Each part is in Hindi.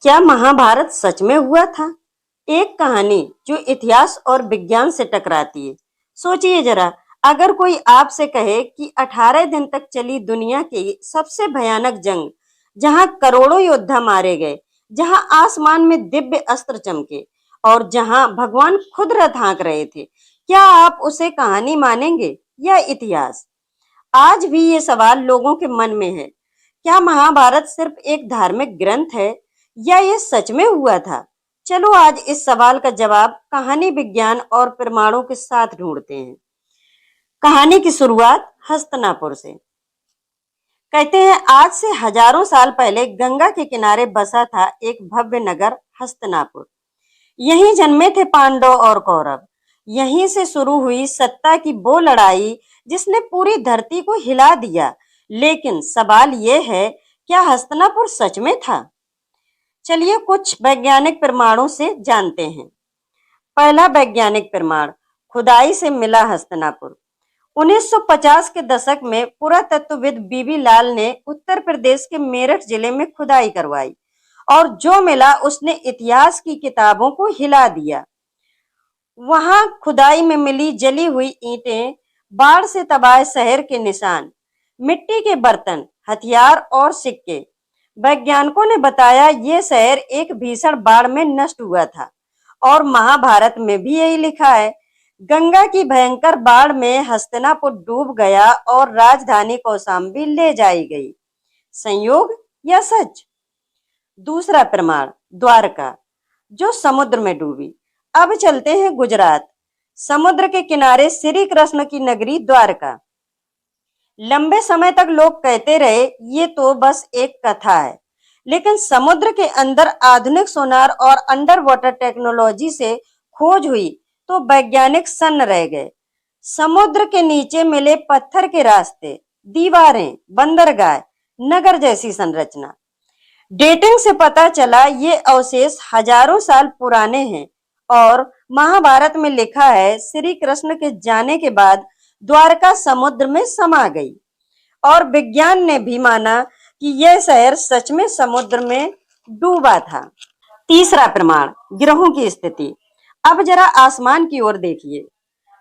क्या महाभारत सच में हुआ था? एक कहानी जो इतिहास और विज्ञान से टकराती है। सोचिए जरा, अगर कोई आपसे कहे कि 18 दिन तक चली दुनिया की सबसे भयानक जंग, जहां करोड़ों योद्धा मारे गए, जहां आसमान में दिव्य अस्त्र चमके और जहां भगवान खुद रथ हाँक रहे थे, क्या आप उसे कहानी मानेंगे या इतिहास? आज भी ये सवाल लोगों के मन में है। क्या महाभारत सिर्फ एक धार्मिक ग्रंथ है या ये सच में हुआ था? चलो आज इस सवाल का जवाब कहानी, विज्ञान और प्रमाणों के साथ ढूंढते हैं। कहानी की शुरुआत हस्तिनापुर से। कहते हैं आज से हजारों साल पहले गंगा के किनारे बसा था एक भव्य नगर हस्तिनापुर। यहीं जन्मे थे पांडव और कौरव। यहीं से शुरू हुई सत्ता की वो लड़ाई जिसने पूरी धरती को हिला दिया। लेकिन सवाल ये है, क्या हस्तिनापुर सच में था? चलिए कुछ वैज्ञानिक प्रमाणों से जानते हैं। पहला वैज्ञानिक प्रमाण, खुदाई से मिला हस्तिनापुर। 1950 के दशक में पुरातत्वविद बीबी लाल ने उत्तर प्रदेश के मेरठ जिले में खुदाई करवाई और जो मिला उसने इतिहास की किताबों को हिला दिया। वहां खुदाई में मिली जली हुई ईंटें, बाढ़ से तबाह शहर के निशान, मिट्टी के बर्तन, हथियार और सिक्के। वैज्ञानिकों ने बताया ये शहर एक भीषण बाढ़ में नष्ट हुआ था और महाभारत में भी यही लिखा है। गंगा की भयंकर बाढ़ में हस्तिनापुर डूब गया और राजधानी कौशाम्बी ले जाई गई। संयोग या सच? दूसरा प्रमाण, द्वारका जो समुद्र में डूबी। अब चलते हैं गुजरात। समुद्र के किनारे श्री कृष्ण की नगरी द्वारका। लंबे समय तक लोग कहते रहे ये तो बस एक कथा है, लेकिन समुद्र के अंदर आधुनिक सोनार और अंडर वाटर टेक्नोलॉजी से खोज हुई तो वैज्ञानिक सन्न रह गए। समुद्र के नीचे मिले पत्थर के रास्ते, दीवारें, बंदरगाह, नगर जैसी संरचना। डेटिंग से पता चला ये अवशेष हजारों साल पुराने हैं और महाभारत में लिखा है श्री कृष्ण के जाने के बाद द्वारका समुद्र में समा गई और विज्ञान ने भी माना कि यह शहर सच में समुद्र में डूबा था। तीसरा प्रमाण, ग्रहों की स्थिति। अब जरा आसमान की ओर देखिए।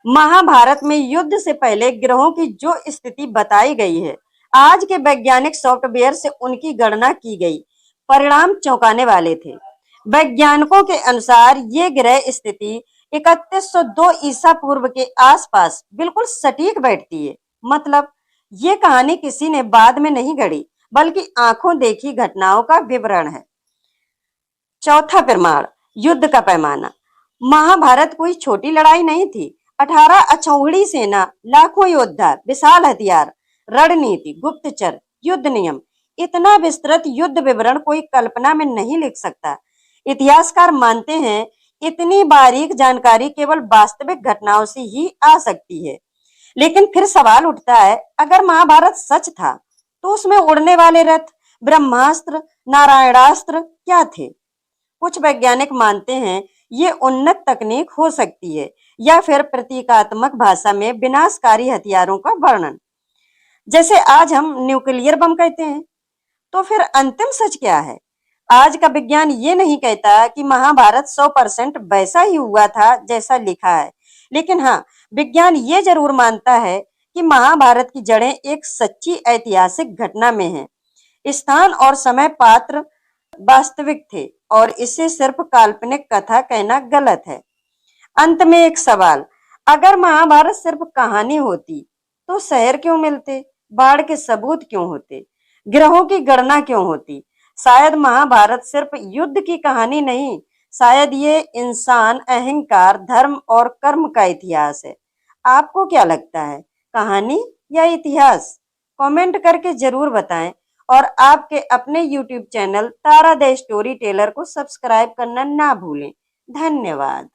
महाभारत में युद्ध से पहले ग्रहों की जो स्थिति बताई गई है, आज के वैज्ञानिक सॉफ्टवेयर से उनकी गणना की गई, परिणाम चौंकाने वाले थे। वैज्ञानिकों के अनुसार ये ग्रह स्थिति 3102 ईसा पूर्व के आसपास बिल्कुल सटीक बैठती है। मतलब ये कहानी किसी ने बाद में नहीं गढ़ी, बल्कि आंखों देखी घटनाओं का विवरण है। चौथा प्रमाण, युद्ध का पैमाना। महाभारत कोई छोटी लड़ाई नहीं थी। 18 अक्षौहिणी सेना, लाखों योद्धा, विशाल हथियार, रणनीति, गुप्तचर, युद्ध नियम, इतना विस्तृत युद्ध विवरण कोई कल्पना में नहीं लिख सकता। इतिहासकार मानते हैं इतनी बारीक जानकारी केवल वास्तविक घटनाओं से ही आ सकती है। लेकिन फिर सवाल उठता है, अगर महाभारत सच था तो उसमें उड़ने वाले रथ, ब्रह्मास्त्र, नारायणास्त्र क्या थे? कुछ वैज्ञानिक मानते हैं ये उन्नत तकनीक हो सकती है या फिर प्रतीकात्मक भाषा में विनाशकारी हथियारों का वर्णन, जैसे आज हम न्यूक्लियर बम कहते हैं। तो फिर अंतिम सच क्या है? आज का विज्ञान ये नहीं कहता कि महाभारत 100% वैसा ही हुआ था जैसा लिखा है, लेकिन हाँ, विज्ञान ये जरूर मानता है कि महाभारत की जड़ें एक सच्ची ऐतिहासिक घटना में हैं। स्थान और समय पात्र वास्तविक थे और इसे सिर्फ काल्पनिक कथा कहना गलत है। अंत में एक सवाल, अगर महाभारत सिर्फ कहानी होती तो शहर क्यों मिलते, बाढ़ के सबूत क्यों होते, ग्रहों की गणना क्यों होती? शायद महाभारत सिर्फ युद्ध की कहानी नहीं, शायद ये इंसान, अहंकार, धर्म और कर्म का इतिहास है। आपको क्या लगता है, कहानी या इतिहास? कमेंट करके जरूर बताएं और आपके अपने YouTube channel Tara the story teller को सब्सक्राइब करना ना भूलें। धन्यवाद।